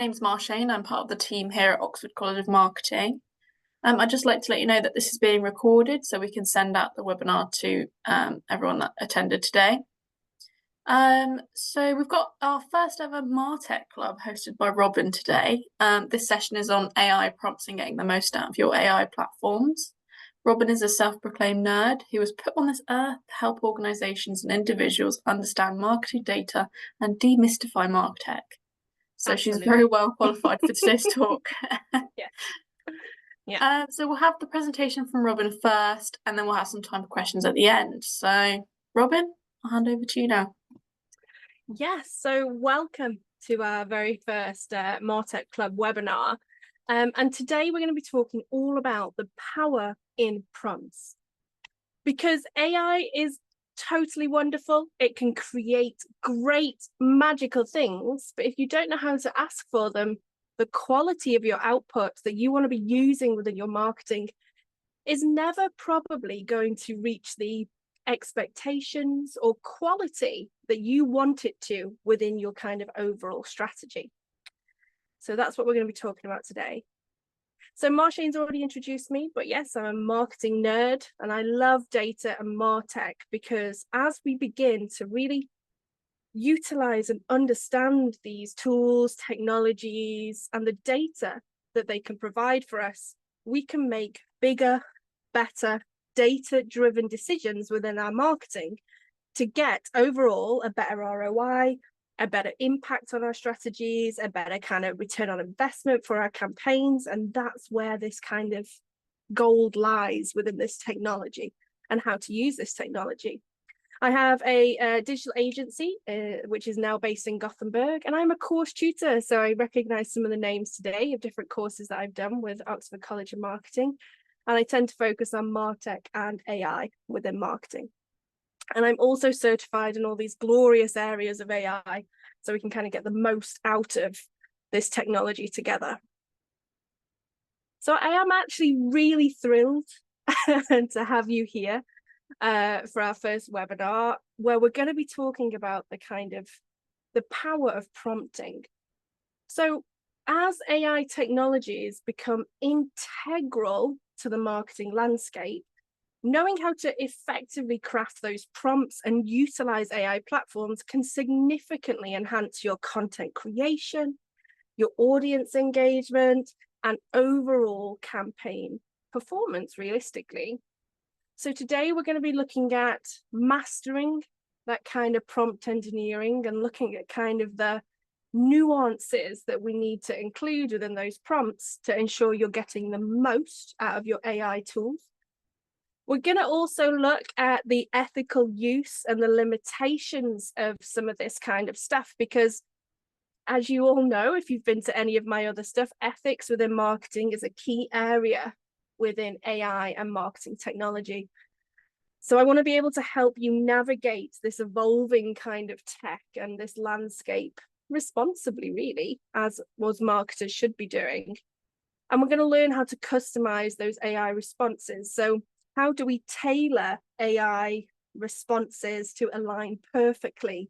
name's Marshane. I'm part of the team here at Oxford College of Marketing. I'd just like to let you know that this is being recorded so we can send out the webinar to everyone that attended today. So we've got our first ever MarTech Club hosted by Robin today. This session is on AI prompts and getting the most out of your AI platforms. Robin is a self-proclaimed nerd who was put on this earth to help organizations and individuals understand marketing data and demystify MarTech. So Absolutely. she's very well qualified for today's talk. Yeah. Yeah. So we'll have the presentation from Robin first, and then we'll have some time for questions at the end. So Robin, I'll hand over to you now. Yes, so welcome to our very first MarTech Club webinar. And today we're going to be talking all about the power in prompts. Because AI is totally wonderful. It can create great magical things, but if you don't know how to ask for them, the quality of your output that you want to be using within your marketing is never probably going to reach the expectations or quality that you want it to within your kind of overall strategy. So that's what we're going to be talking about today. So Marshane's already introduced me, but yes, I'm a marketing nerd and I love data and MarTech because as we begin to really utilize and understand these tools, technologies, and the data that they can provide for us, we can make bigger, better, data-driven decisions within our marketing to get overall a better ROI, a better impact on our strategies, a better kind of return on investment for our campaigns. And that's where this kind of gold lies within this technology and how to use this technology. I have a digital agency, which is now based in Gothenburg, and I'm a course tutor. So I recognize some of the names today of different courses that I've done with Oxford College of Marketing. And I tend to focus on MarTech and AI within marketing. And I'm also certified in all these glorious areas of AI, so we can kind of get the most out of this technology together. So I am actually really thrilled to have you here for our first webinar, where we're going to be talking about the power of prompting. So as AI technologies become integral to the marketing landscape, knowing how to effectively craft those prompts and utilize AI platforms can significantly enhance your content creation, your audience engagement, and overall campaign performance realistically. So today we're going to be looking at mastering that kind of prompt engineering and looking at kind of the nuances that we need to include within those prompts to ensure you're getting the most out of your AI tools. We're going to also look at the ethical use and the limitations of some of this kind of stuff, because as you all know, if you've been to any of my other stuff, ethics within marketing is a key area within AI and marketing technology. So I want to be able to help you navigate this evolving kind of tech and this landscape responsibly, really, as marketers should be doing. And we're going to learn how to customize those AI responses. So how do we tailor AI responses to align perfectly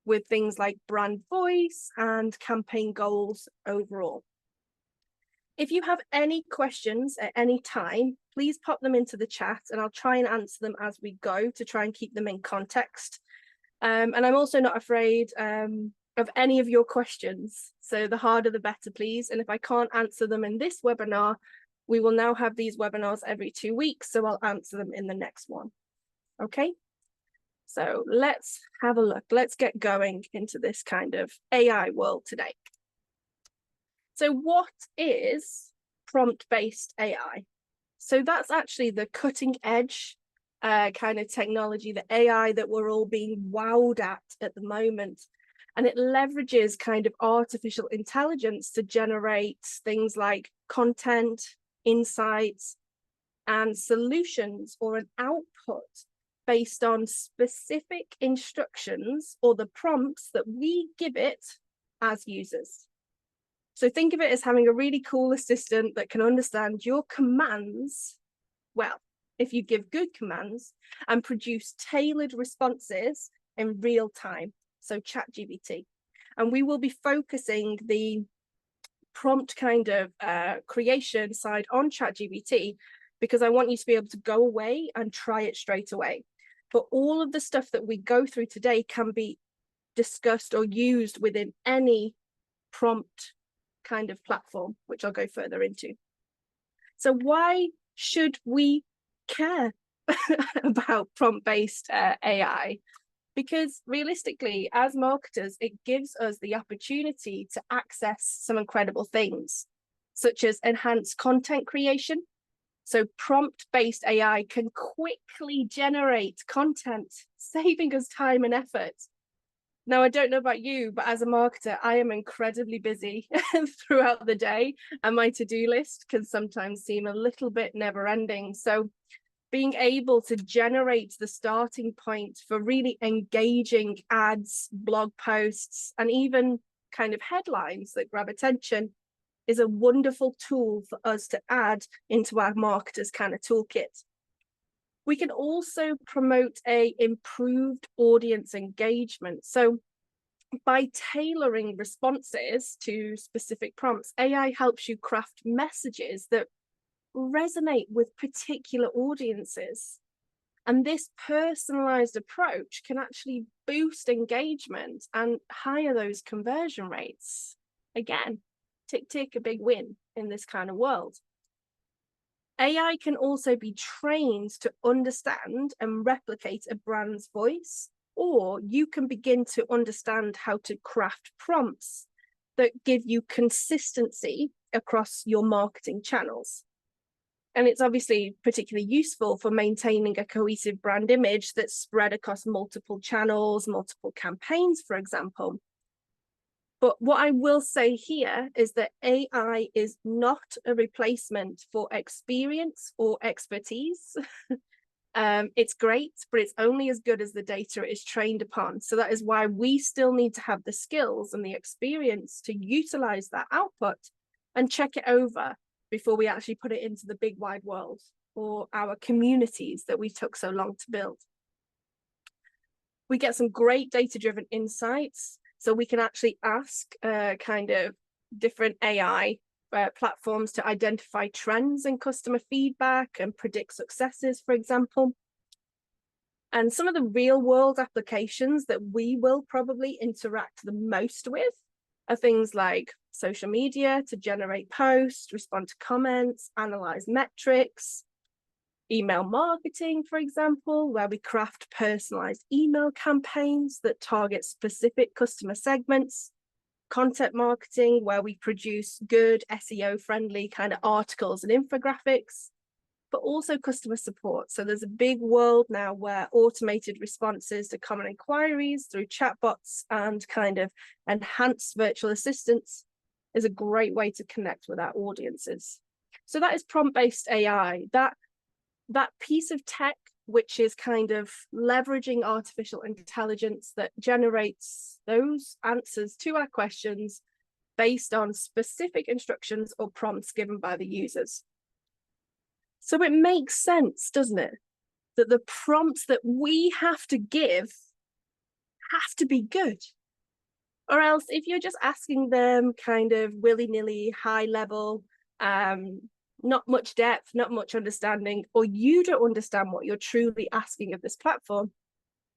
with things like brand voice and campaign goals overall? If you have any questions at any time, please pop them into the chat and I'll try and answer them as we go to try and keep them in context. And I'm also not afraid of any of your questions. So the harder the better, please. And if I can't answer them in this webinar, we will now have these webinars every 2 weeks, so I'll answer them in the next one. Okay, so let's have a look. Let's get going into this kind of AI world today. So what is prompt-based AI? So that's actually the cutting edge kind of technology, the AI that we're all being wowed at the moment. And it leverages kind of artificial intelligence to generate things like content, insights, and solutions, or an output based on specific instructions or the prompts that we give it as users. So think of it as having a really cool assistant that can understand your commands well, if you give good commands, and produce tailored responses in real time. So ChatGPT. And we will be focusing the prompt kind of creation side on ChatGPT, because I want you to be able to go away and try it straight away. But all of the stuff that we go through today can be discussed or used within any prompt kind of platform, which I'll go further into. So why should we care about prompt-based AI? Because realistically, as marketers, it gives us the opportunity to access some incredible things, such as enhanced content creation. So prompt-based AI can quickly generate content, saving us time and effort. Now, I don't know about you, but as a marketer, I am incredibly busy throughout the day, and my to-do list can sometimes seem a little bit never-ending. So being able to generate the starting point for really engaging ads, blog posts, and even kind of headlines that grab attention is a wonderful tool for us to add into our marketers kind of toolkit. We can also promote a improved audience engagement. So by tailoring responses to specific prompts, AI helps you craft messages that resonate with particular audiences. And this personalized approach can actually boost engagement and higher those conversion rates. Again, tick, tick, a big win in this kind of world. AI can also be trained to understand and replicate a brand's voice, or you can begin to understand how to craft prompts that give you consistency across your marketing channels. And it's obviously particularly useful for maintaining a cohesive brand image that's spread across multiple channels, multiple campaigns, for example. But what I will say here is that AI is not a replacement for experience or expertise. It's great, but it's only as good as the data it is trained upon. So that is why we still need to have the skills and the experience to utilize that output and check it over before we actually put it into the big wide world or our communities that we took so long to build. We get some great data-driven insights. So we can actually ask kind of different AI platforms to identify trends in customer feedback and predict successes, for example. And some of the real world applications that we will probably interact the most with are things like social media to generate posts, respond to comments, analyze metrics, email marketing, for example, where we craft personalized email campaigns that target specific customer segments, content marketing, where we produce good SEO-friendly kind of articles and infographics, but also customer support. So there's a big world now where automated responses to common inquiries through chatbots and kind of enhanced virtual assistants is a great way to connect with our audiences. So that is prompt-based AI. That piece of tech, which is kind of leveraging artificial intelligence that generates those answers to our questions based on specific instructions or prompts given by the users. So it makes sense, doesn't it, that the prompts that we have to give have to be good. Or else if you're just asking them kind of willy-nilly, high level, not much depth, not much understanding, or you don't understand what you're truly asking of this platform,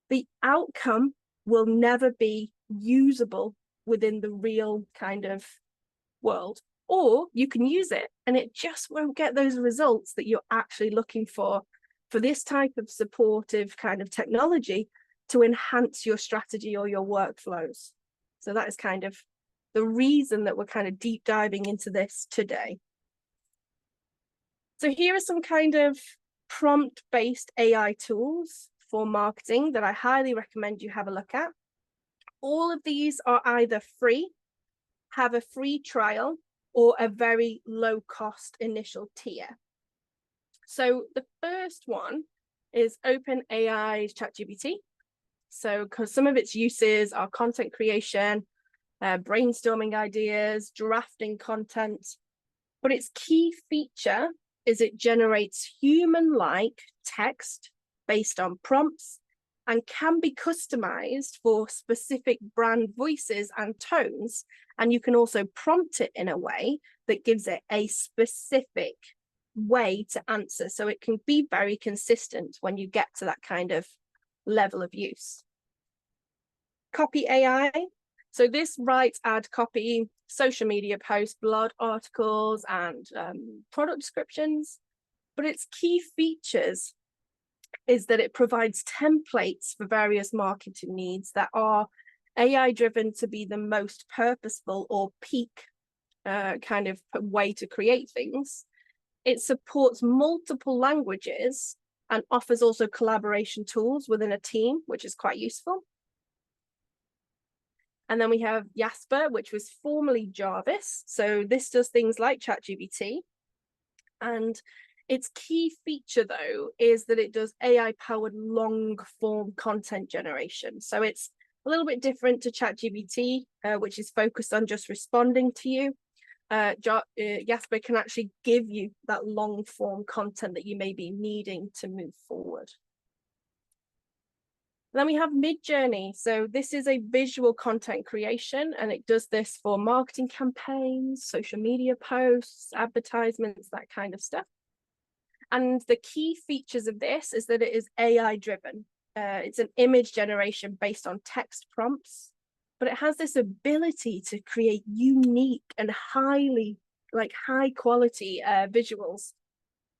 the outcome will never be usable within the real kind of world. Or you can use it and it just won't get those results that you're actually looking for this type of supportive kind of technology to enhance your strategy or your workflows. So that is kind of the reason that we're kind of deep diving into this today. So here are some kind of prompt-based AI tools for marketing that I highly recommend you have a look at. All of these are either free, have a free trial, or a very low cost initial tier. So the first one is OpenAI's ChatGPT. So because some of its uses are content creation, brainstorming ideas, drafting content, but its key feature is it generates human-like text based on prompts and can be customized for specific brand voices and tones. And you can also prompt it in a way that gives it a specific way to answer. So it can be very consistent when you get to that kind of level of use. Copy AI. So this writes ad copy, social media posts, blog articles, and product descriptions. But its key features is that it provides templates for various marketing needs that are AI driven to be the most purposeful or peak kind of way to create things. It supports multiple languages and offers also collaboration tools within a team, which is quite useful. And then we have Jasper, which was formerly Jarvis. So this does things like ChatGPT. And its key feature, though, is that it does AI-powered long-form content generation. So it's a little bit different to ChatGPT, which is focused on just responding to you. Jasper can actually give you that long-form content that you may be needing to move forward. Then we have Midjourney. So this is a visual content creation, and it does this for marketing campaigns, social media posts, advertisements, that kind of stuff. And the key features of this is that it is AI driven. It's an image generation based on text prompts, but it has this ability to create unique and high quality visuals,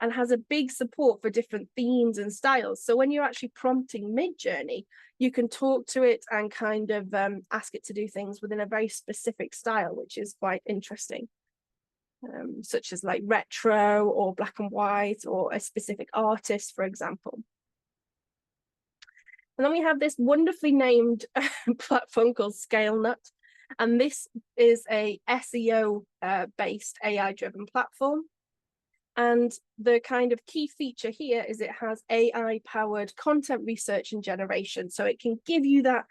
and has a big support for different themes and styles. So when you're actually prompting Midjourney, you can talk to it and kind of ask it to do things within a very specific style, which is quite interesting. Such as like retro or black and white or a specific artist, for example. And then we have this wonderfully named platform called ScaleNut. And this is a SEO based AI driven platform. And the kind of key feature here is it has AI powered content research and generation. So it can give you that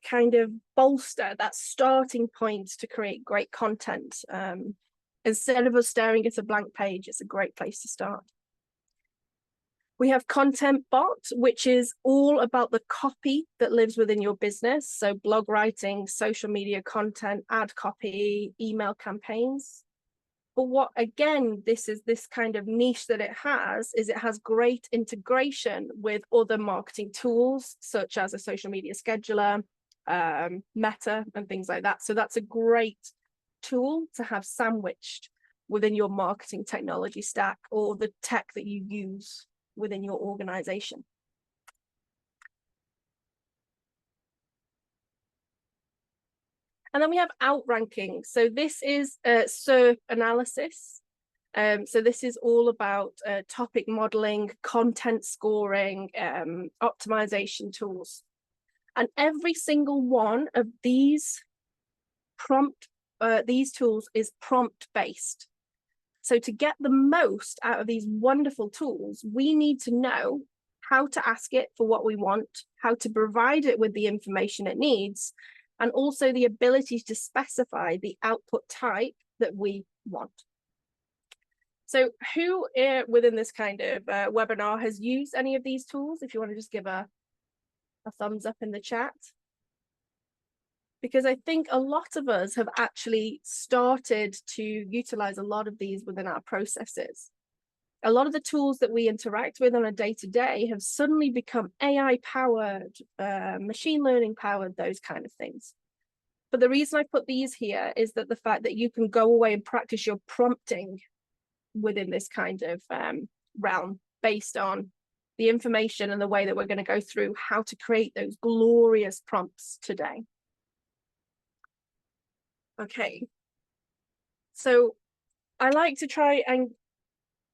kind of bolster, that starting point to create great content. Instead of us staring at a blank page, it's a great place to start. We have Content Bot, which is all about the copy that lives within your business. So blog writing, social media content, ad copy, email campaigns. But what, again, this kind of niche that it has great integration with other marketing tools, such as a social media scheduler, Meta, and things like that. So that's a great tool to have sandwiched within your marketing technology stack or the tech that you use within your organization. And then we have outranking. So this is SERP analysis. So this is all about topic modeling, content scoring, optimization tools. And every single one of these tools is prompt based. So to get the most out of these wonderful tools, we need to know how to ask it for what we want, how to provide it with the information it needs, and also the ability to specify the output type that we want. So who within this kind of webinar has used any of these tools? If you want to just give a thumbs up in the chat. Because I think a lot of us have actually started to utilize a lot of these within our processes. A lot of the tools that we interact with on a day-to-day have suddenly become AI-powered, machine learning-powered, those kind of things. But the reason I put these here is that the fact that you can go away and practice your prompting within this kind of realm based on the information and the way that we're going to go through how to create those glorious prompts today. Okay, so I like to try and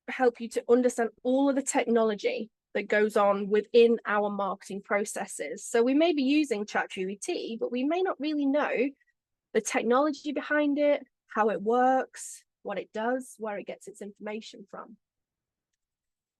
help you to understand all of the technology that goes on within our marketing processes. So we may be using ChatGPT, but we may not really know the technology behind it, how it works, what it does, where it gets its information from.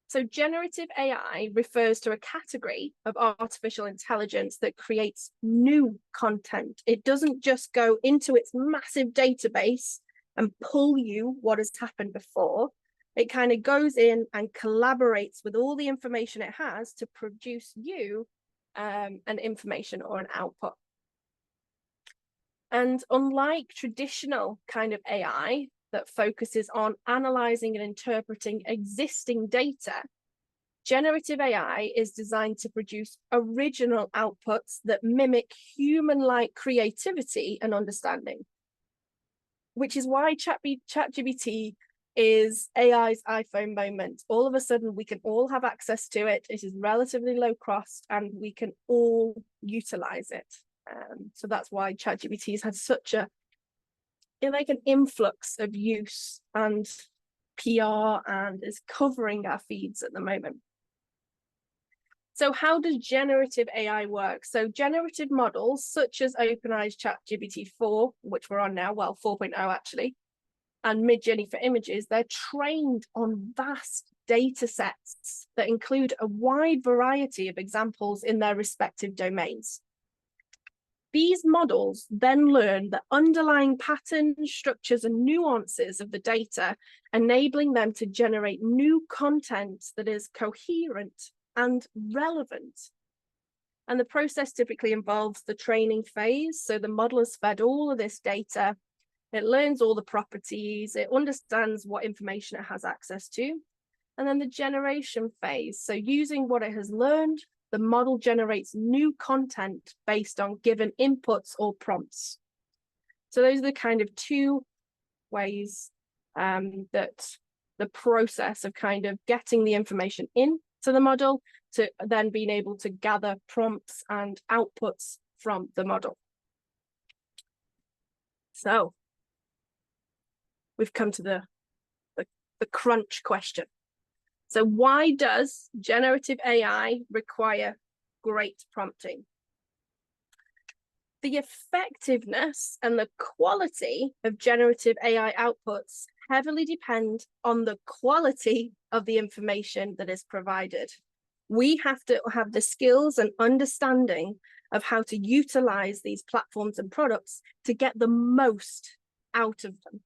So generative AI refers to a category of artificial intelligence that creates new content. It doesn't just go into its massive database and pull you what has happened before. It kind of goes in and collaborates with all the information it has to produce you an information or an output. And unlike traditional kind of AI that focuses on analyzing and interpreting existing data, generative AI is designed to produce original outputs that mimic human-like creativity and understanding, which is why ChatGPT is AI's iPhone moment. All of a sudden, we can all have access to it. It is relatively low cost, and we can all utilize it. So that's why ChatGPT has had such a like an influx of use and PR, and is covering our feeds at the moment. So how does generative AI work? So generative models such as OpenAI's ChatGPT 4, which we're on now, well, 4.0 actually, and Midjourney for images, they're trained on vast data sets that include a wide variety of examples in their respective domains. These models then learn the underlying patterns, structures, and nuances of the data, enabling them to generate new content that is coherent and relevant. And the process typically involves the training phase. So the model has fed all of this data, it learns all the properties, it understands what information it has access to. And then the generation phase. So using what it has learned, the model generates new content based on given inputs or prompts. So those are the kind of two ways that the process of kind of getting the information into the model to then being able to gather prompts and outputs from the model. So we've come to the crunch question. So why does generative AI require great prompting? The effectiveness and the quality of generative AI outputs heavily depend on the quality of the information that is provided. We have to have the skills and understanding of how to utilize these platforms and products to get the most out of them.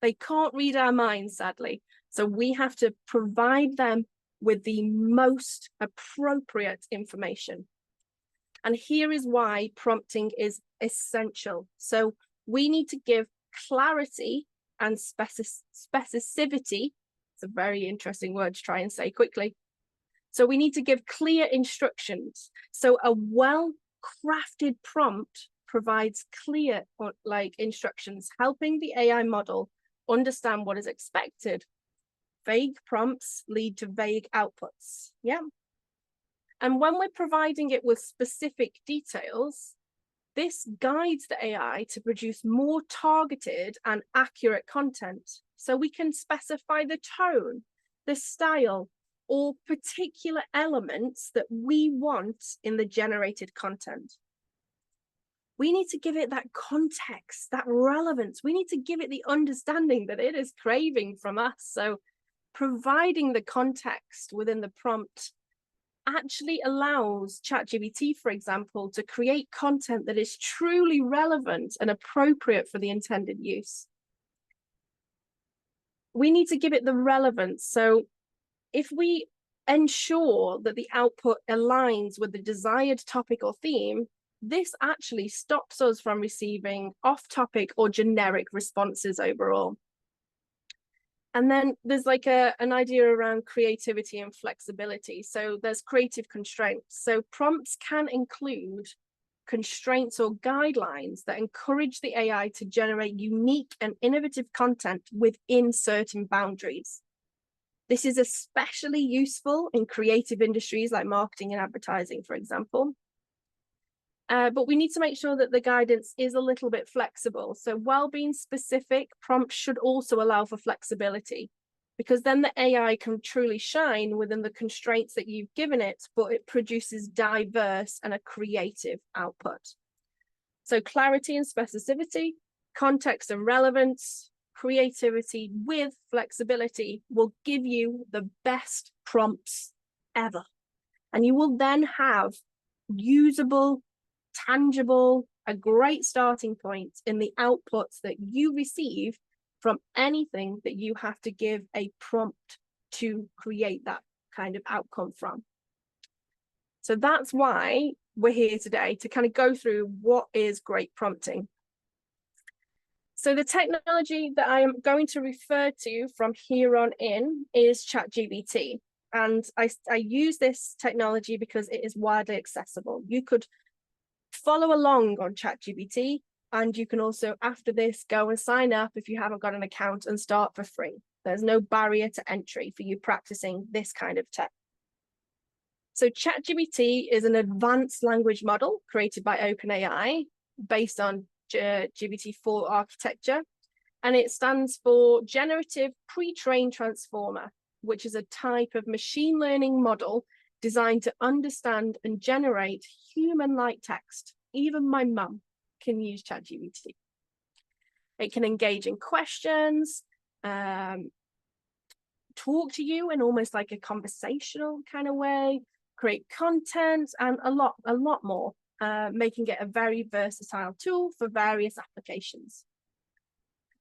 They can't read our minds, sadly. So we have to provide them with the most appropriate information. And here is why prompting is essential. So we need to give clarity and specificity. It's a very interesting word to try and say quickly. So we need to give clear instructions. So a well-crafted prompt provides clear instructions, helping the AI model understand what is expected. Vague prompts lead to vague outputs. Yeah. And when we're providing it with specific details, this guides the AI to produce more targeted and accurate content. So we can specify the tone, the style, or particular elements that we want in the generated content. We need to give it that context, that relevance. We need to give it the understanding that it is craving from us. So providing the context within the prompt actually allows ChatGPT, for example, to create content that is truly relevant and appropriate for the intended use. We need to give it the relevance. So if we ensure that the output aligns with the desired topic or theme, this actually stops us from receiving off-topic or generic responses overall. And then there's like an idea around creativity and flexibility. So there's creative constraints. So prompts can include constraints or guidelines that encourage the AI to generate unique and innovative content within certain boundaries. This is especially useful in creative industries like marketing and advertising, for example. But we need to make sure that the guidance is a little bit flexible. So while being specific, prompts should also allow for flexibility, because then the AI can truly shine within the constraints that you've given it, but it produces diverse and a creative output. So clarity and specificity, context and relevance, creativity with flexibility will give you the best prompts ever. And you will then have usable, tangible, a great starting point in the outputs that you receive from anything that you have to give a prompt to create that kind of outcome from. So that's why we're here today, to kind of go through what is great prompting. So the technology that I am going to refer to from here on in is ChatGPT. And I use this technology because it is widely accessible. You could follow along on ChatGPT, and you can also, after this, go and sign up if you haven't got an account and start for free. There's no barrier to entry for you practicing this kind of tech. So ChatGPT is an advanced language model created by OpenAI based on GPT-4 architecture, and it stands for Generative Pre-trained Transformer, which is a type of machine learning model designed to understand and generate human-like text. Even my mum can use ChatGPT. It can engage in questions, talk to you in almost like a conversational kind of way, create content, and a lot more, making it a very versatile tool for various applications.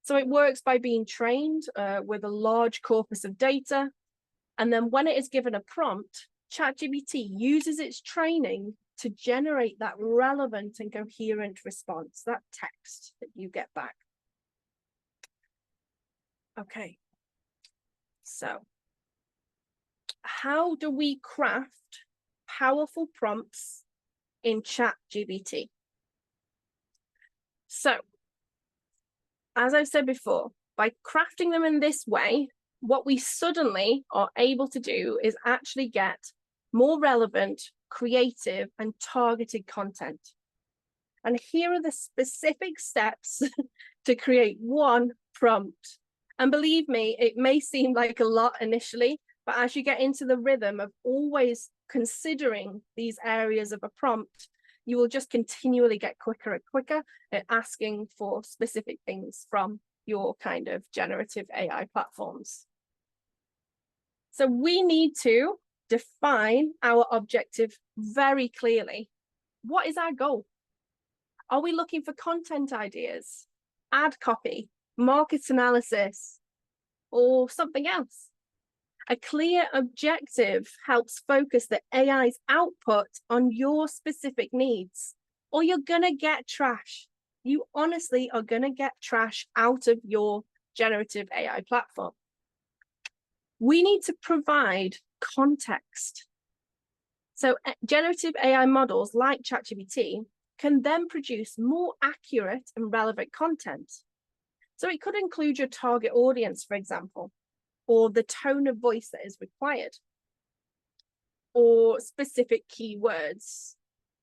So it works by being trained with a large corpus of data, and then when it is given a prompt, ChatGPT uses its training to generate that relevant and coherent response, that text that you get back. Okay, so how do we craft powerful prompts in ChatGPT? So, as I've said before, by crafting them in this way, what we suddenly are able to do is actually get more relevant, creative, and targeted content. And here are the specific steps to create one prompt. And believe me, it may seem like a lot initially, but as you get into the rhythm of always considering these areas of a prompt, you will just continually get quicker and quicker at asking for specific things from your kind of generative AI platforms. So we need to define our objective very clearly. What is our goal? Are we looking for content ideas, ad copy, market analysis, or something else? A clear objective helps focus the AI's output on your specific needs, or you're gonna get trash. You honestly are gonna get trash out of your generative AI platform. We need to provide context. So generative AI models like ChatGPT can then produce more accurate and relevant content. So it could include your target audience, for example, or the tone of voice that is required, or specific keywords,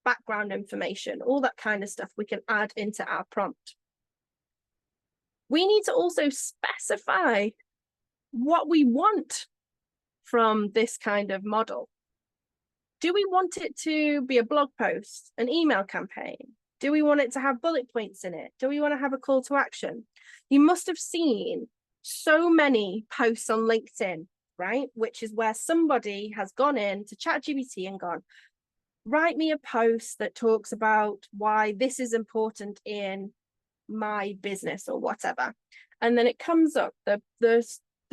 background information, all that kind of stuff we can add into our prompt. We need to also specify what we want from this kind of model. Do we want it to be a blog post, an email campaign? Do we want it to have bullet points in it? Do we want to have a call to action? You must have seen so many posts on LinkedIn, right? Which is where somebody has gone in to ChatGPT and gone, write me a post that talks about why this is important in my business or whatever. And then it comes up, the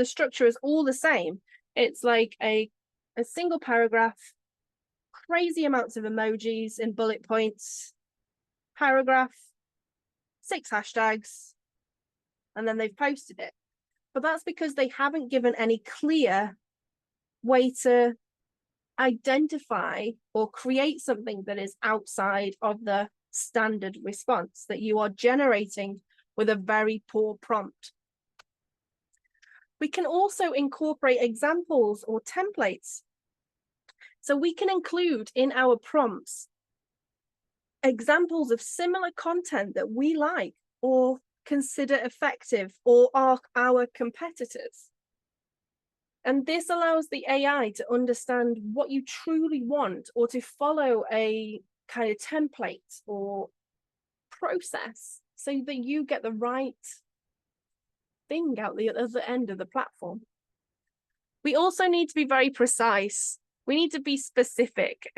structure is all the same. It's like a single paragraph, crazy amounts of emojis in bullet points, paragraph, 6 hashtags, and then they've posted it. But that's because they haven't given any clear way to identify or create something that is outside of the standard response that you are generating with a very poor prompt. We can also incorporate examples or templates. So we can include in our prompts examples of similar content that we like or consider effective or are our competitors. And this allows the AI to understand what you truly want or to follow a kind of template or process so that you get the right thing out the other end of the platform. We also need to be very precise. We need to be specific.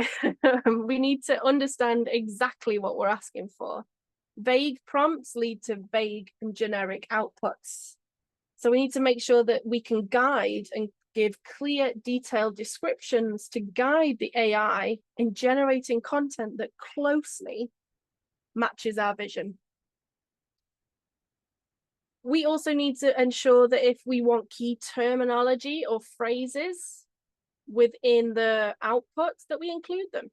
We need to understand exactly what we're asking for. Vague prompts lead to vague and generic outputs. So we need to make sure that we can guide and give clear, detailed descriptions to guide the AI in generating content that closely matches our vision. We also need to ensure that if we want key terminology or phrases within the outputs, that we include them.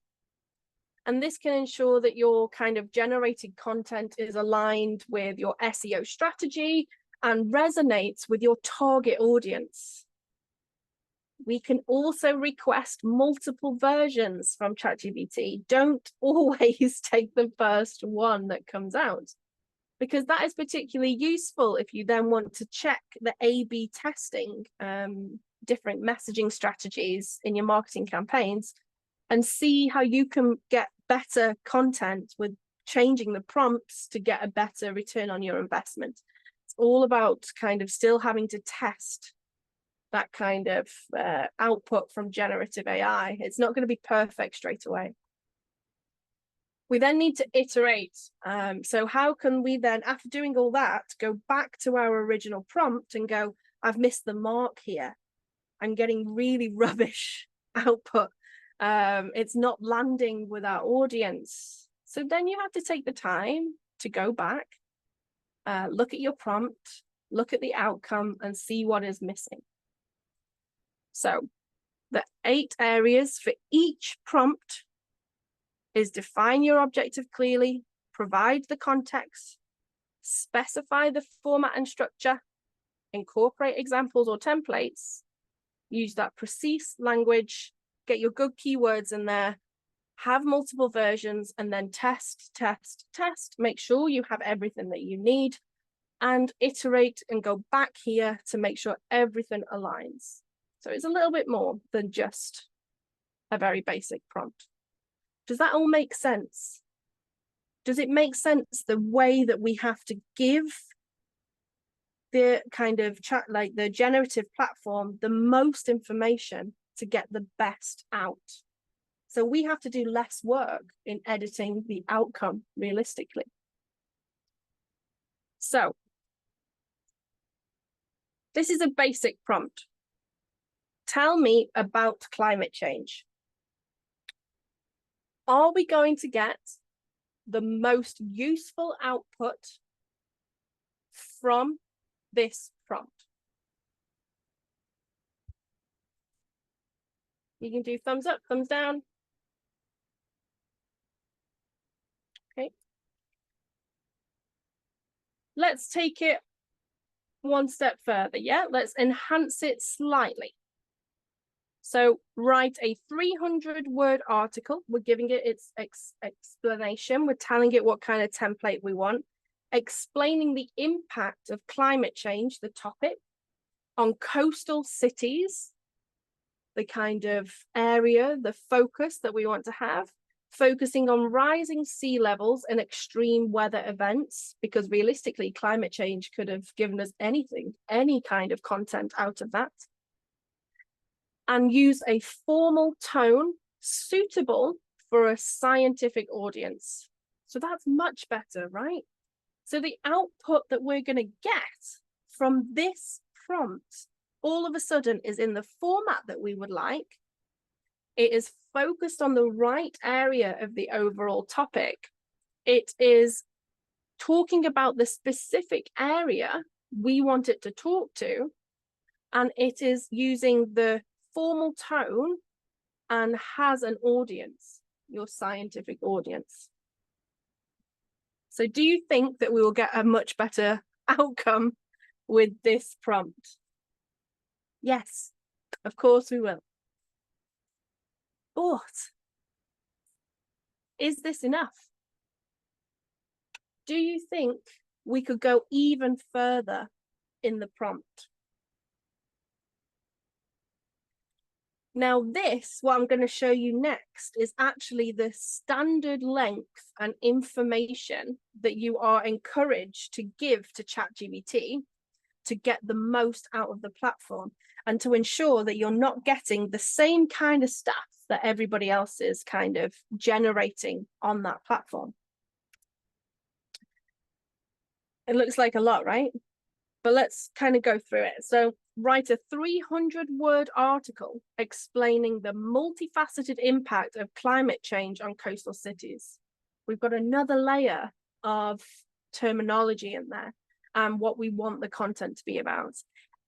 And this can ensure that your kind of generated content is aligned with your SEO strategy and resonates with your target audience. We can also request multiple versions from ChatGPT. Don't always take the first one that comes out, because that is particularly useful if you then want to check the A/B testing, different messaging strategies in your marketing campaigns, and see how you can get better content with changing the prompts to get a better return on your investment. It's all about kind of still having to test that kind of output from generative AI. It's not going to be perfect straight away. We then need to iterate. So how can we then, after doing all that, go back to our original prompt and go, I've missed the mark here. I'm getting really rubbish output. It's not landing with our audience. So then you have to take the time to go back, look at your prompt, look at the outcome, and see what is missing. So the 8 areas for each prompt is define your objective clearly, provide the context, specify the format and structure, incorporate examples or templates, use that precise language, get your good keywords in there, have multiple versions, and then test, test, test. Make sure you have everything that you need, and iterate and go back here to make sure everything aligns. So it's a little bit more than just a very basic prompt. Does that all make sense? Does it make sense the way that we have to give the kind of chat, like the generative platform, the most information to get the best out? So we have to do less work in editing the outcome realistically. So this is a basic prompt. Tell me about climate change. Are we going to get the most useful output from this prompt? You can do thumbs up, thumbs down. Okay. Let's take it one step further, yeah? Let's enhance it slightly. So write a 300-word article. We're giving it its explanation. We're telling it what kind of template we want, explaining the impact of climate change, the topic, on coastal cities, the kind of area, the focus that we want to have, focusing on rising sea levels and extreme weather events, because realistically, climate change could have given us anything, any kind of content out of that. And use a formal tone suitable for a scientific audience. So that's much better, right? So the output that we're going to get from this prompt all of a sudden is in the format that we would like. It is focused on the right area of the overall topic. It is talking about the specific area we want it to talk to, and it is using the formal tone and has an audience, your scientific audience. So do you think that we will get a much better outcome with this prompt? Yes, of course we will. But is this enough? Do you think we could go even further in the prompt? Now this, what I'm going to show you next, is actually the standard length and information that you are encouraged to give to ChatGPT to get the most out of the platform and to ensure that you're not getting the same kind of stuff that everybody else is kind of generating on that platform. It looks like a lot, right? but let's kind of go through it. So write a 300-word article explaining the multifaceted impact of climate change on coastal cities. We've got another layer of terminology in there and what we want the content to be about.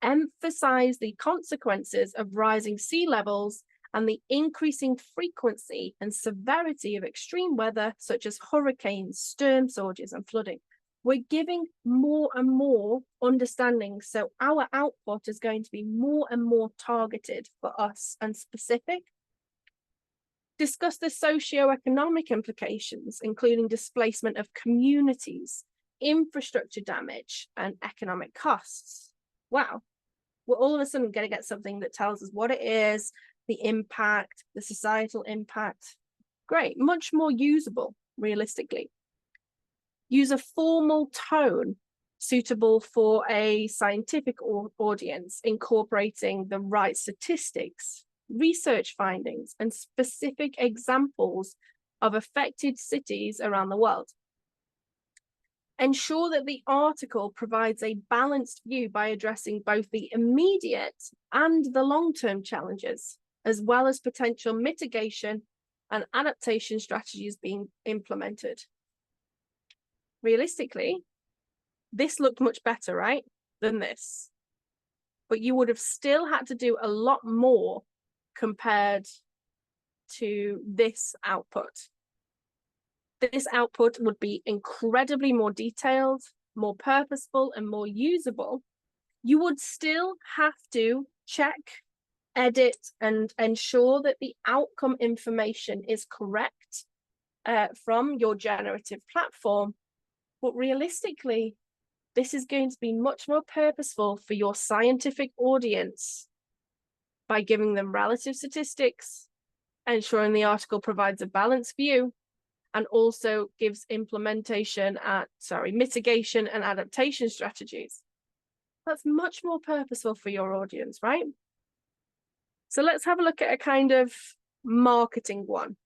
Emphasize the consequences of rising sea levels and the increasing frequency and severity of extreme weather, such as hurricanes, storm surges, and flooding. We're giving more and more understanding, so our output is going to be more and more targeted for us and specific. Discuss the socio-economic implications, including displacement of communities, infrastructure damage, and economic costs. Wow, we're all of a sudden going to get something that tells us what it is, the impact, the societal impact. Great, much more usable, realistically. Use a formal tone suitable for a scientific audience, incorporating the right statistics, research findings, and specific examples of affected cities around the world. Ensure that the article provides a balanced view by addressing both the immediate and the long-term challenges, as well as potential mitigation and adaptation strategies being implemented. Realistically, this looked much better, right, than this. But you would have still had to do a lot more compared to this output. This output would be incredibly more detailed, more purposeful, and more usable. You would still have to check, edit, and ensure that the outcome information is correct from your generative platform. But realistically, this is going to be much more purposeful for your scientific audience by giving them relative statistics, ensuring the article provides a balanced view, and also gives mitigation and adaptation strategies. That's much more purposeful for your audience, right? So let's have a look at a kind of marketing one.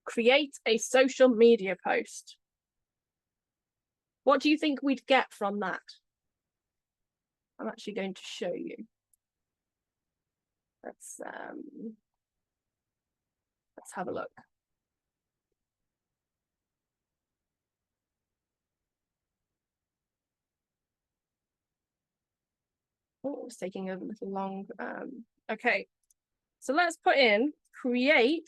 Create a social media post. What do you think we'd get from that? I'm actually going to show you. Let's have a look. Oh, it's taking a little long. Okay, so let's put in create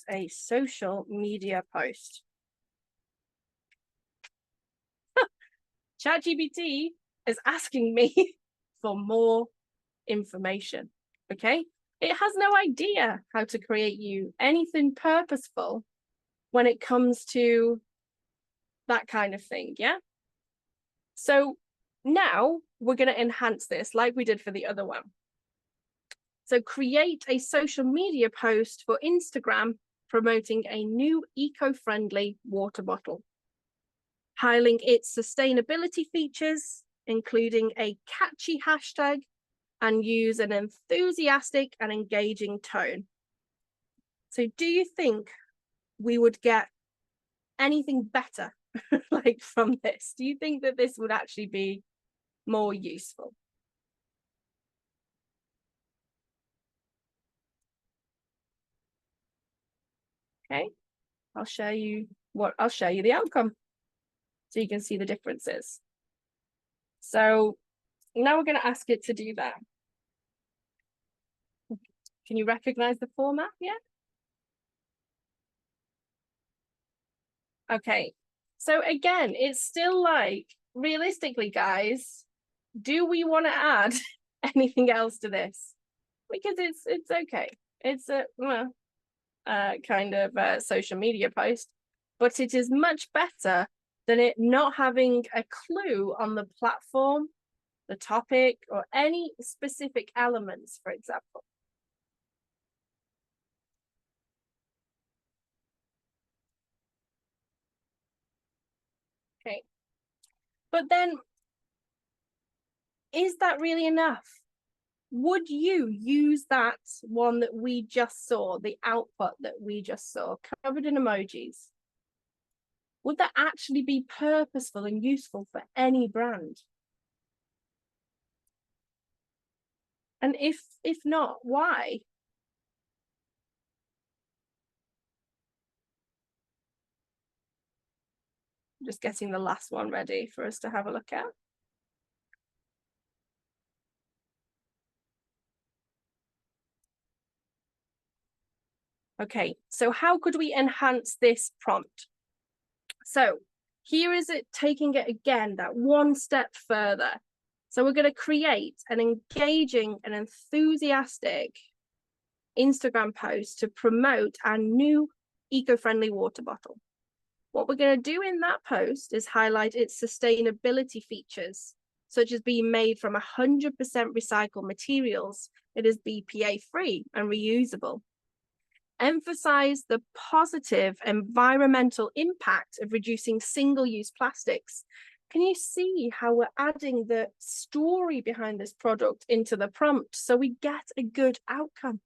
a social media post. ChatGPT is asking me for more information, okay? It has no idea how to create you anything purposeful when it comes to that kind of thing, yeah? So now we're going to enhance this like we did for the other one. So create a social media post for Instagram promoting a new eco-friendly water bottle, highlighting its sustainability features, including a catchy hashtag, and use an enthusiastic and engaging tone. So do you think we would get anything better like from this? Do you think that this would actually be more useful? Okay, I'll show you the outcome so you can see the differences. So now we're going to ask it to do that. Can you recognize the format yet? Okay, so again, it's still like, realistically, guys, do we want to add anything else to this? Because it's okay. It's a kind of social media post, but it is much better than it not having a clue on the platform, the topic, or any specific elements, for example. Okay, but then is that really enough? Would you use that one that we just saw, the output that we just saw, covered in emojis? Would that actually be purposeful and useful for any brand? And if not, why? Just getting the last one ready for us to have a look at. Okay, so how could we enhance this prompt? So here is it taking it again, that one step further. So we're going to create an engaging and enthusiastic Instagram post to promote our new eco-friendly water bottle. What we're going to do in that post is highlight its sustainability features, such as being made from 100% recycled materials. It is BPA free and reusable. Emphasize the positive environmental impact of reducing single-use plastics. Can you see how we're adding the story behind this product into the prompt so we get a good outcome?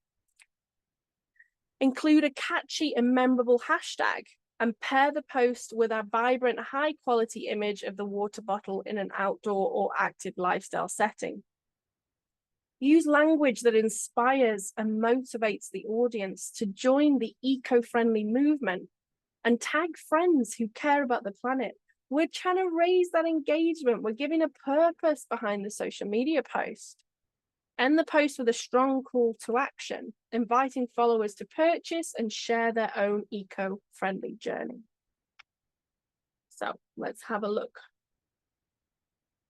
Include a catchy and memorable hashtag and pair the post with a vibrant, high-quality image of the water bottle in an outdoor or active lifestyle setting. Use language that inspires and motivates the audience to join the eco-friendly movement, and tag friends who care about the planet. We're trying to raise that engagement. We're giving a purpose behind the social media post. End the post with a strong call to action, inviting followers to purchase and share their own eco-friendly journey. So let's have a look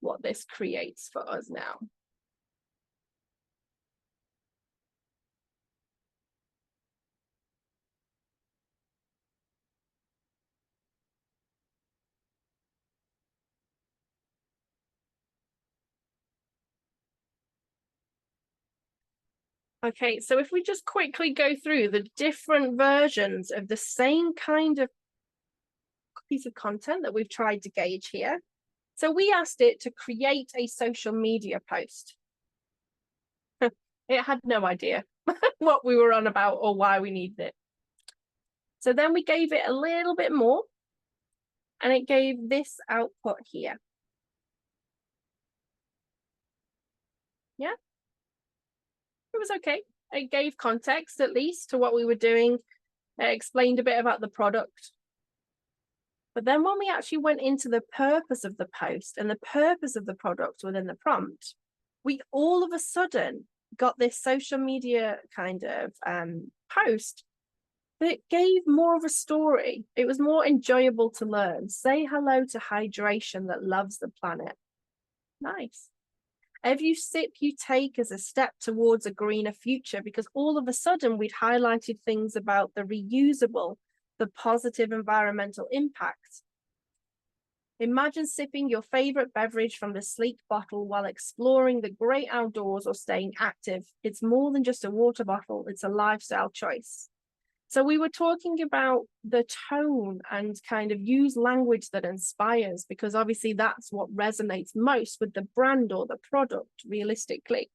what this creates for us now. Okay, so if we just quickly go through the different versions of the same kind of piece of content that we've tried to gauge here. So we asked it to create a social media post. It had no idea what we were on about or why we needed it. So then we gave it a little bit more, and it gave this output here. Yeah, it was okay. It gave context, at least, to what we were doing. It explained a bit about the product. But then when we actually went into the purpose of the post and the purpose of the product within the prompt, we all of a sudden got this social media kind of post that gave more of a story. It was more enjoyable to learn. Say hello to hydration that loves the planet. Nice. Every sip you take is a step towards a greener future, because all of a sudden we'd highlighted things about the reusable, the positive environmental impact. Imagine sipping your favorite beverage from the sleek bottle while exploring the great outdoors or staying active. It's more than just a water bottle, it's a lifestyle choice. So we were talking about the tone and kind of use language that inspires, because obviously that's what resonates most with the brand or the product realistically.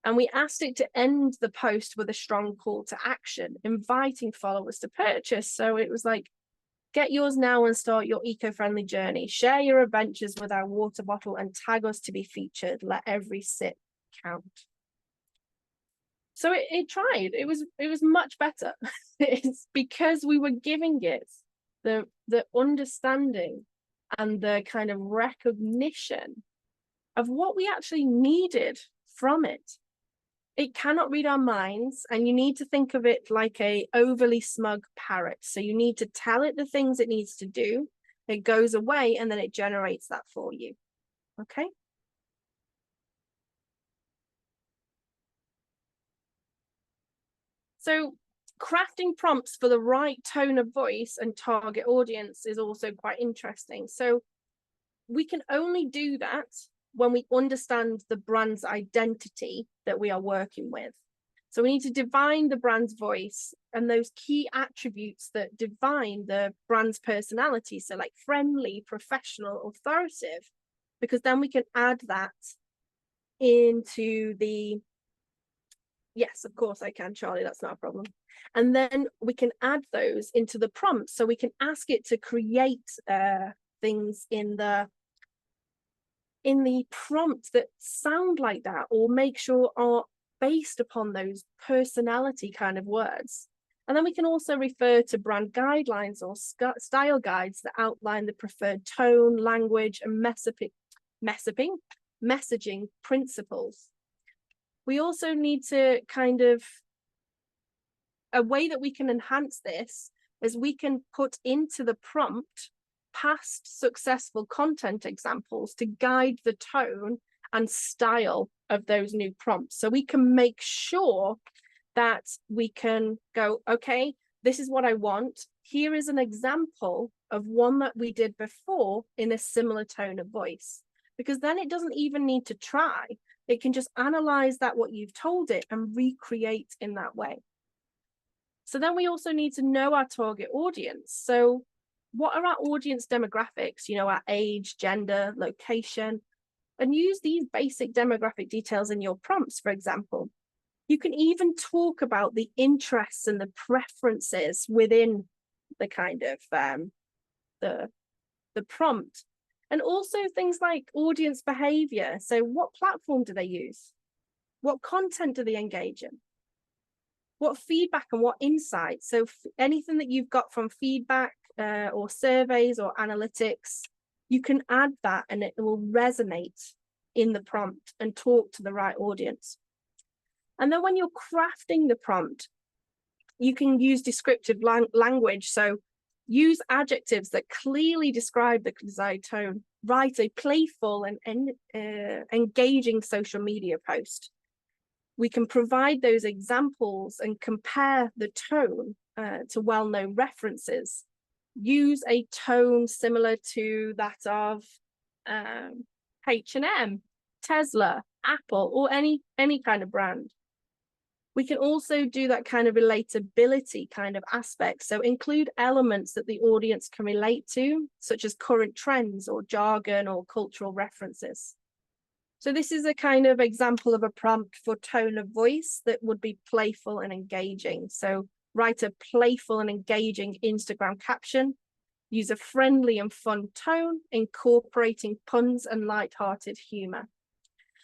And we asked it to end the post with a strong call to action, inviting followers to purchase. So it was like, get yours now and start your eco-friendly journey. Share your adventures with our water bottle and tag us to be featured. Let every sip count. So it tried. It was much better. It's because we were giving it the understanding and the kind of recognition of what we actually needed from it. It cannot read our minds, and you need to think of it like a overly smug parrot. So you need to tell it the things it needs to do. It goes away and then it generates that for you. Okay. So crafting prompts for the right tone of voice and target audience is also quite interesting. So we can only do that when we understand the brand's identity that we are working with. So we need to define the brand's voice and those key attributes that define the brand's personality. So like friendly, professional, authoritative, because then we can add that into the Yes, of course I can, Charlie, that's not a problem. And then we can add those into the prompt. So we can ask it to create things in the prompt that sound like that, or make sure are based upon those personality kind of words. And then we can also refer to brand guidelines or style guides that outline the preferred tone, language, and messaging principles. We also need to a way that we can enhance this is we can put into the prompt past successful content examples to guide the tone and style of those new prompts. So we can make sure that we can go, okay, this is what I want. Here is an example of one that we did before in a similar tone of voice, because then it doesn't even need to try. It can just analyze that what you've told it and recreate in that way. So then we also need to know our target audience. So what are our audience demographics? Our age, gender, location, and use these basic demographic details in your prompts, for example. You can even talk about the interests and the preferences within the the prompt, and also things like audience behavior. So what platform do they use? What content do they engage in? What feedback and what insights? So anything that you've got from feedback or surveys or analytics, you can add that and it will resonate in the prompt and talk to the right audience. And then when you're crafting the prompt, you can use descriptive language. So use adjectives that clearly describe the desired tone. Write a playful and engaging social media post. We can provide those examples and compare the tone to well-known references. Use a tone similar to that of H&M, Tesla, Apple, or any kind of brand. We can also do that kind of relatability kind of aspect. So include elements that the audience can relate to, such as current trends or jargon or cultural references. So this is a kind of example of a prompt for tone of voice that would be playful and engaging. So write a playful and engaging Instagram caption, use a friendly and fun tone, incorporating puns and light-hearted humor.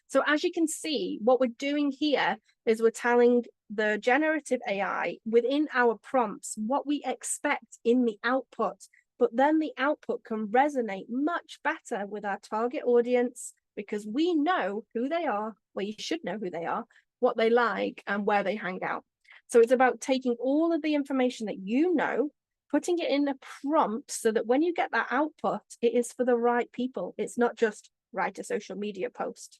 So as you can see, what we're doing here is we're telling the generative AI within our prompts what we expect in the output, but then the output can resonate much better with our target audience because we know who they are, well, you should know who they are, what they like, and where they hang out. So it's about taking all of the information that you know, putting it in a prompt so that when you get that output, it is for the right people. It's not just write a social media post,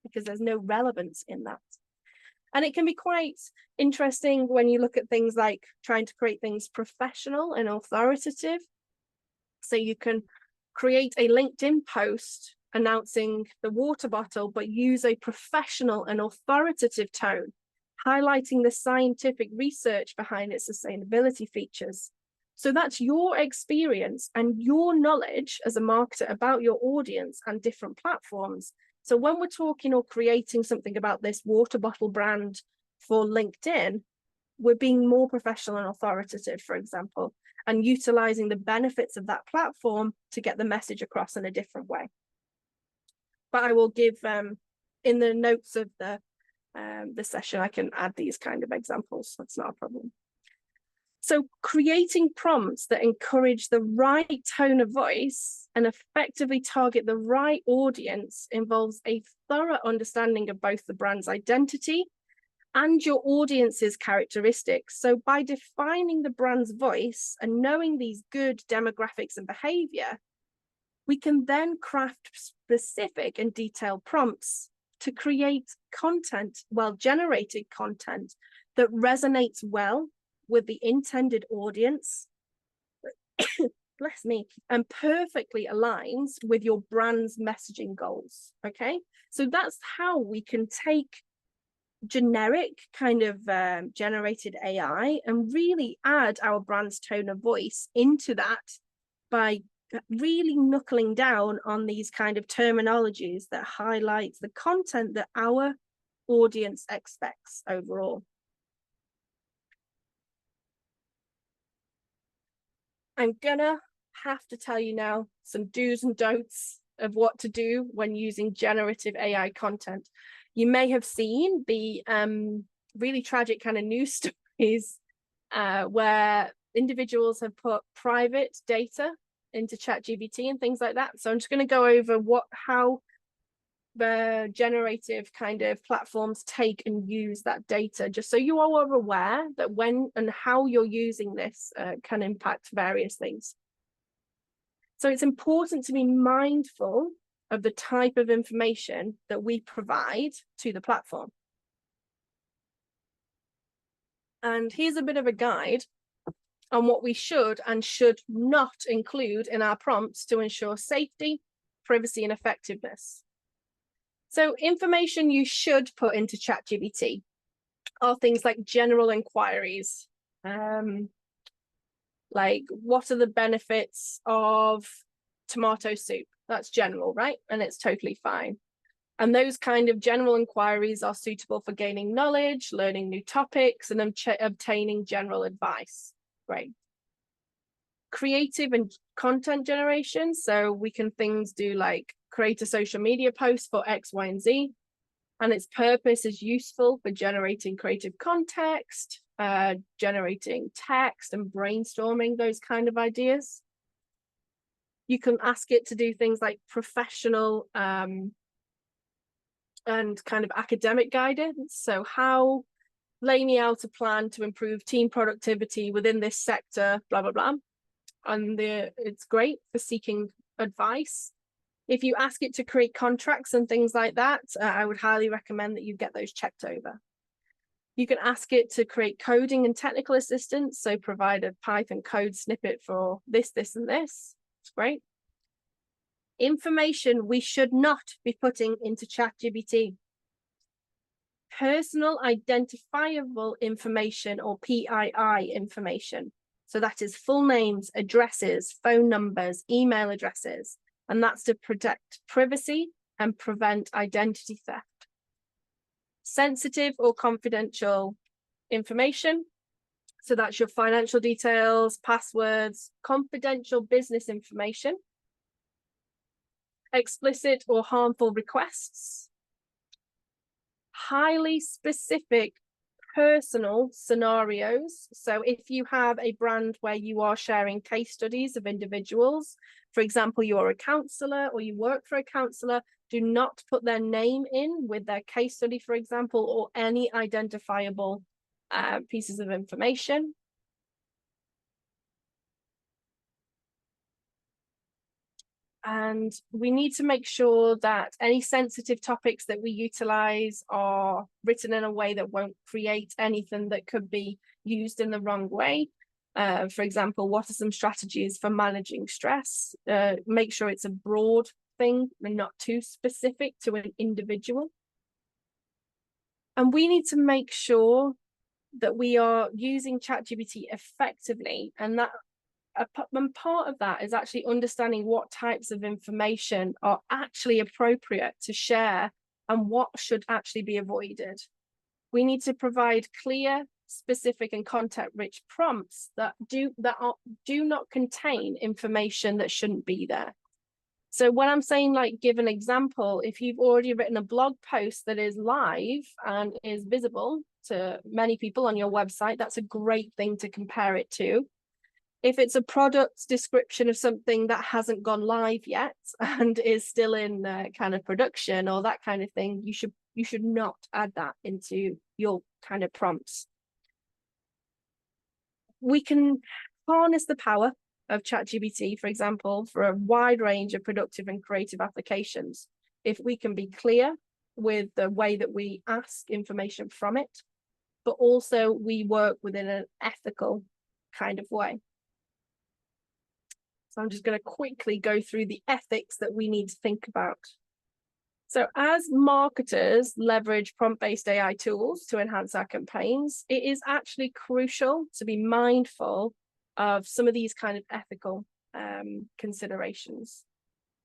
because there's no relevance in that. And it can be quite interesting when you look at things like trying to create things professional and authoritative. So you can create a LinkedIn post announcing the water bottle, but use a professional and authoritative tone, highlighting the scientific research behind its sustainability features. So that's your experience and your knowledge as a marketer about your audience and different platforms. So when we're talking or creating something about this water bottle brand for LinkedIn, we're being more professional and authoritative, for example, and utilizing the benefits of that platform to get the message across in a different way. But I will give in the notes of the session, I can add these kind of examples. That's not a problem. So creating prompts that encourage the right tone of voice and effectively target the right audience involves a thorough understanding of both the brand's identity and your audience's characteristics. So by defining the brand's voice and knowing these good demographics and behavior, we can then craft specific and detailed prompts to create content, well-generated content that resonates well with the intended audience, bless me, and perfectly aligns with your brand's messaging goals, okay? So that's how we can take generic kind of generated AI and really add our brand's tone of voice into that by really knuckling down on these kind of terminologies that highlights the content that our audience expects overall. I'm gonna have to tell you now some do's and don'ts of what to do when using generative AI content. You may have seen the really tragic kind of news stories where individuals have put private data into ChatGPT and things like that. So I'm just going to go over how the generative kind of platforms take and use that data, just so you all are aware that when and how you're using this can impact various things. So it's important to be mindful of the type of information that we provide to the platform. And here's a bit of a guide on what we should and should not include in our prompts to ensure safety, privacy, and effectiveness. So information you should put into ChatGPT are things like general inquiries, like what are the benefits of tomato soup? That's general, right? And it's totally fine. And those kind of general inquiries are suitable for gaining knowledge, learning new topics, and obtaining general advice. Great. Creative and content generation. So we can do like create a social media post for X, Y, and Z. And its purpose is useful for generating creative context, generating text and brainstorming those kind of ideas. You can ask it to do things like professional and kind of academic guidance. So lay me out a plan to improve team productivity within this sector, blah, blah, blah. And it's great for seeking advice. If you ask it to create contracts and things like that, I would highly recommend that you get those checked over. You can ask it to create coding and technical assistance, so provide a Python code snippet for this, this, and this. It's great. Information we should not be putting into ChatGPT. Personal identifiable information, or PII information. So that is full names, addresses, phone numbers, email addresses, and that's to protect privacy and prevent identity theft. Sensitive or confidential information. So that's your financial details, passwords, confidential business information. Explicit or harmful requests. Highly specific personal scenarios. So if you have a brand where you are sharing case studies of individuals, for example, you're a counselor or you work for a counselor, do not put their name in with their case study, for example, or any identifiable pieces of information. And we need to make sure that any sensitive topics that we utilize are written in a way that won't create anything that could be used in the wrong way. For example, what are some strategies for managing stress? Make sure it's a broad thing and not too specific to an individual. And we need to make sure that we are using ChatGPT effectively, and that part of that is actually understanding what types of information are actually appropriate to share and what should actually be avoided. We need to provide clear, specific, and content-rich prompts that do not contain information that shouldn't be there. So when I'm saying, like, give an example, if you've already written a blog post that is live and is visible to many people on your website, that's a great thing to compare it to. If it's a product description of something that hasn't gone live yet and is still in kind of production or that kind of thing, you should not add that into your kind of prompts. We can harness the power of ChatGPT, for example, for a wide range of productive and creative applications. If we can be clear with the way that we ask information from it, but also we work within an ethical kind of way. So I'm just going to quickly go through the ethics that we need to think about. So as marketers leverage prompt-based AI tools to enhance our campaigns, it is actually crucial to be mindful of some of these kind of ethical considerations.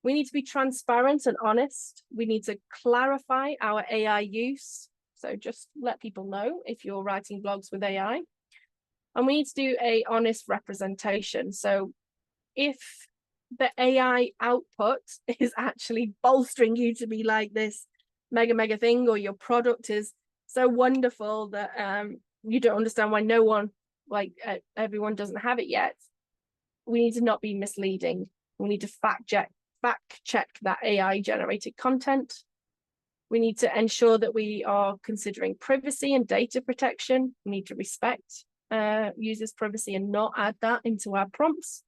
We need to be transparent and honest. We need to clarify our AI use. So just let people know if you're writing blogs with AI. And we need to do a honest representation. So if the AI output is actually bolstering you to be like this mega thing, or your product is so wonderful that you don't understand why no one, like everyone doesn't have it yet, we need to not be misleading. We need to fact check that AI generated content. We need to ensure that we are considering privacy and data protection. We need to respect users' privacy and not add that into our prompts.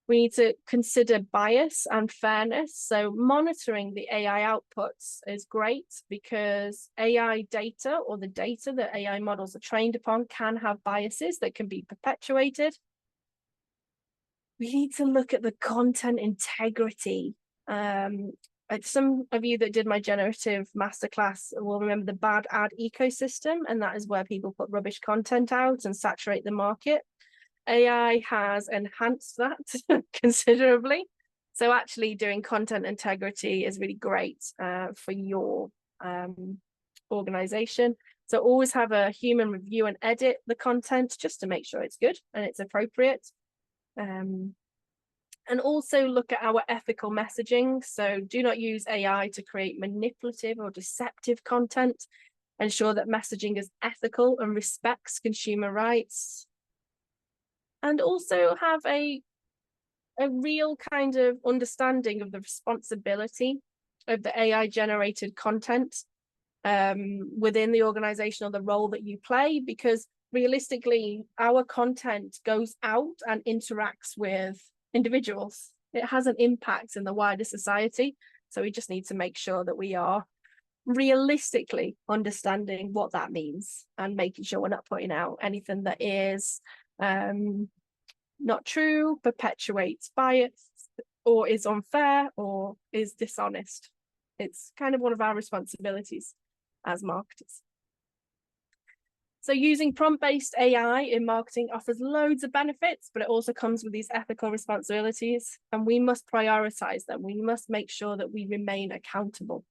We need to consider bias and fairness. So monitoring the AI outputs is great, because AI data, or the data that AI models are trained upon, can have biases that can be perpetuated. We need to look at the content integrity. Some of you that did my generative masterclass will remember the bad ad ecosystem, and that is where people put rubbish content out and saturate the market. AI has enhanced that considerably. So actually doing content integrity is really great for your organization. So always have a human review and edit the content just to make sure it's good and it's appropriate. And also look at our ethical messaging. So do not use AI to create manipulative or deceptive content. Ensure that messaging is ethical and respects consumer rights. And also have a real kind of understanding of the responsibility of the AI generated content within the organization, or the role that you play, because realistically, our content goes out and interacts with individuals. It has an impact in the wider society. So we just need to make sure that we are realistically understanding what that means, and making sure we're not putting out anything that is not true, perpetuates bias, or is unfair, or is dishonest. It's kind of one of our responsibilities as marketers. So using prompt-based AI in marketing offers loads of benefits, but it also comes with these ethical responsibilities, and we must prioritize them. We must make sure that we remain accountable.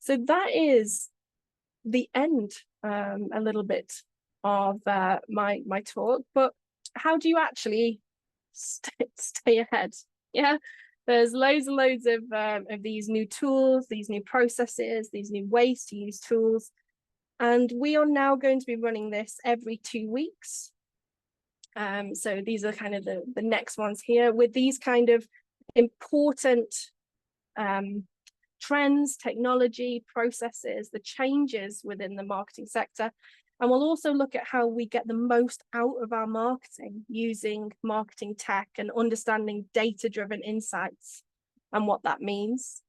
So that is the end, a little bit of my talk. But how do you actually stay ahead? Yeah, there's loads and loads of these new tools, these new processes, these new ways to use tools. And we are now going to be running this every 2 weeks. So these are kind of the next ones here, with these kind of important trends, technology, processes, the changes within the marketing sector. And we'll also look at how we get the most out of our marketing using marketing tech and understanding data-driven insights and what that means.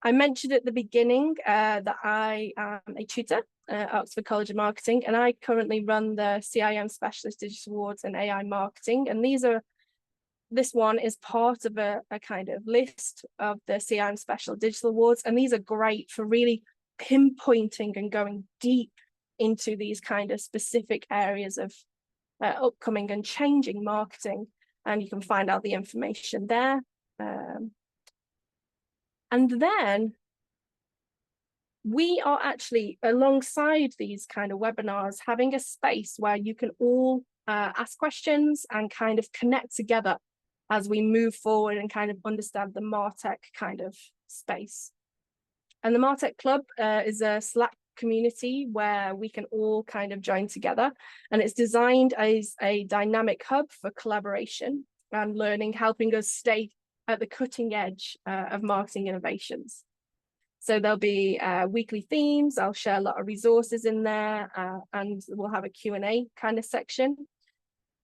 I mentioned at the beginning that I am a tutor at Oxford College of Marketing, and I currently run the CIM Specialist Digital Awards in AI Marketing. And this one is part of a kind of list of the CIM Special Digital Awards. And these are great for really pinpointing and going deep into these kind of specific areas of upcoming and changing marketing. And you can find out the information there. And then we are actually, alongside these kind of webinars, having a space where you can all ask questions and kind of connect together as we move forward and kind of understand the MarTech kind of space. And the MarTech Club is a Slack community where we can all kind of join together. And it's designed as a dynamic hub for collaboration and learning, helping us stay at the cutting edge of marketing innovations. So there'll be weekly themes. I'll share a lot of resources in there, and we'll have a Q&A kind of section.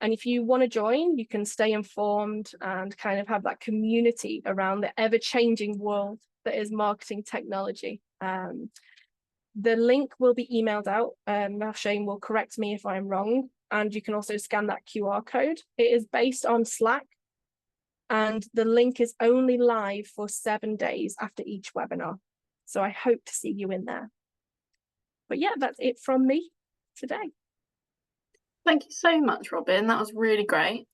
And if you want to join, you can stay informed and kind of have that community around the ever-changing world that is marketing technology. The link will be emailed out. Shane will correct me if I'm wrong. And you can also scan that QR code. It is based on Slack. And the link is only live for 7 days after each webinar. So I hope to see you in there. But yeah, that's it from me today. Thank you so much, Robin. That was really great.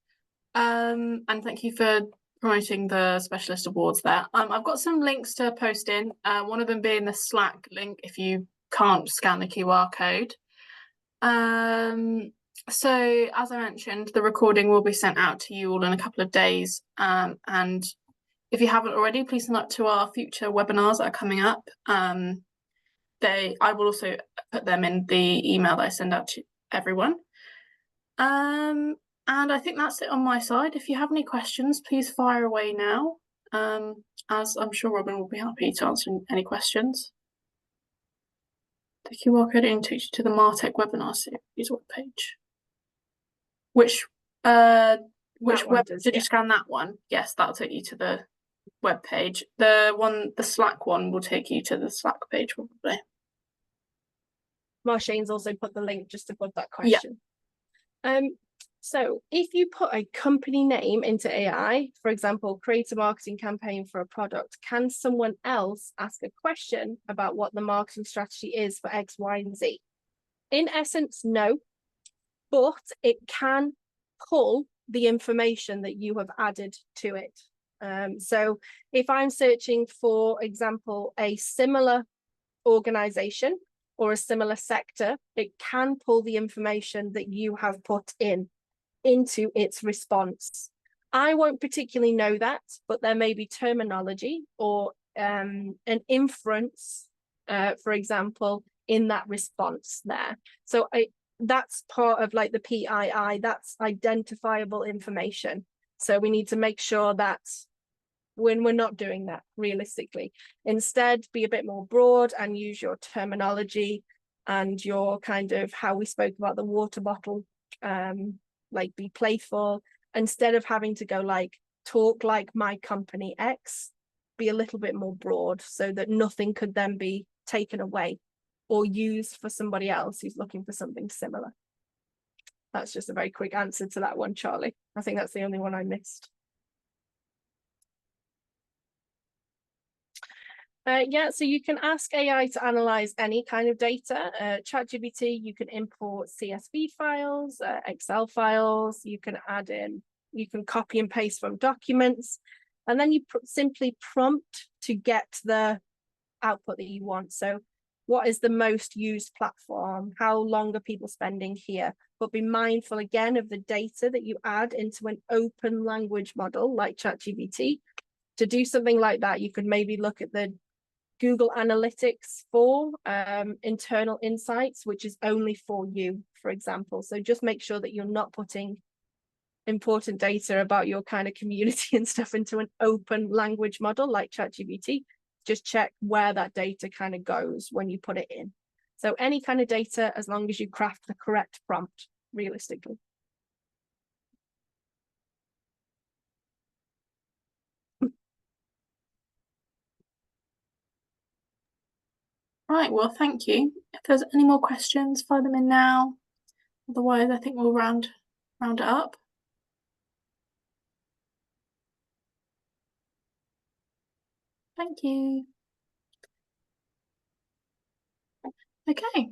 And thank you for promoting the specialist awards there. I've got some links to post in, one of them being the Slack link if you can't scan the QR code. So as I mentioned, the recording will be sent out to you all in a couple of days. And if you haven't already, please sign up to our future webinars that are coming up. I will also put them in the email that I send out to everyone. And I think that's it on my side. If you have any questions, please fire away now, as I'm sure Robin will be happy to answer any questions. The QR code takes you to the MarTech webinar series webpage. Which web did you scan that one? Yes, that'll take you to the web page. The Slack one will take you to the Slack page probably. Marshane's also put the link just above that question. Yeah. So if you put a company name into AI, for example, create a marketing campaign for a product, can someone else ask a question about what the marketing strategy is for X, Y, and Z? In essence, no, but it can pull the information that you have added to it. So if I'm searching, for example, a similar organization or a similar sector, it can pull the information that you have put into its response. I won't particularly know that, but there may be terminology or an inference, for example, in that response there. So that's part of like the PII, that's identifiable information. So we need to make sure that when we're not doing that realistically, instead be a bit more broad and use your terminology and your kind of how we spoke about the water bottle, like be playful, instead of having to go like talk like my company X, be a little bit more broad so that nothing could then be taken away or used for somebody else who's looking for something similar. That's just a very quick answer to that one, Charlie. I think that's the only one I missed. Yeah, so you can ask AI to analyze any kind of data. ChatGPT, you can import CSV files, Excel files, you can add in, you can copy and paste from documents, and then you simply prompt to get the output that you want. So what is the most used platform? How long are people spending here? But be mindful again of the data that you add into an open language model like ChatGPT. To do something like that, you could maybe look at the Google Analytics for internal insights, which is only for you, for example. So just make sure that you're not putting important data about your kind of community and stuff into an open language model like ChatGPT. Just check where that data kind of goes when you put it in. So any kind of data, as long as you craft the correct prompt, realistically. Right, well, thank you. If there's any more questions, fire them in now. Otherwise, I think we'll round it up. Thank you. Okay.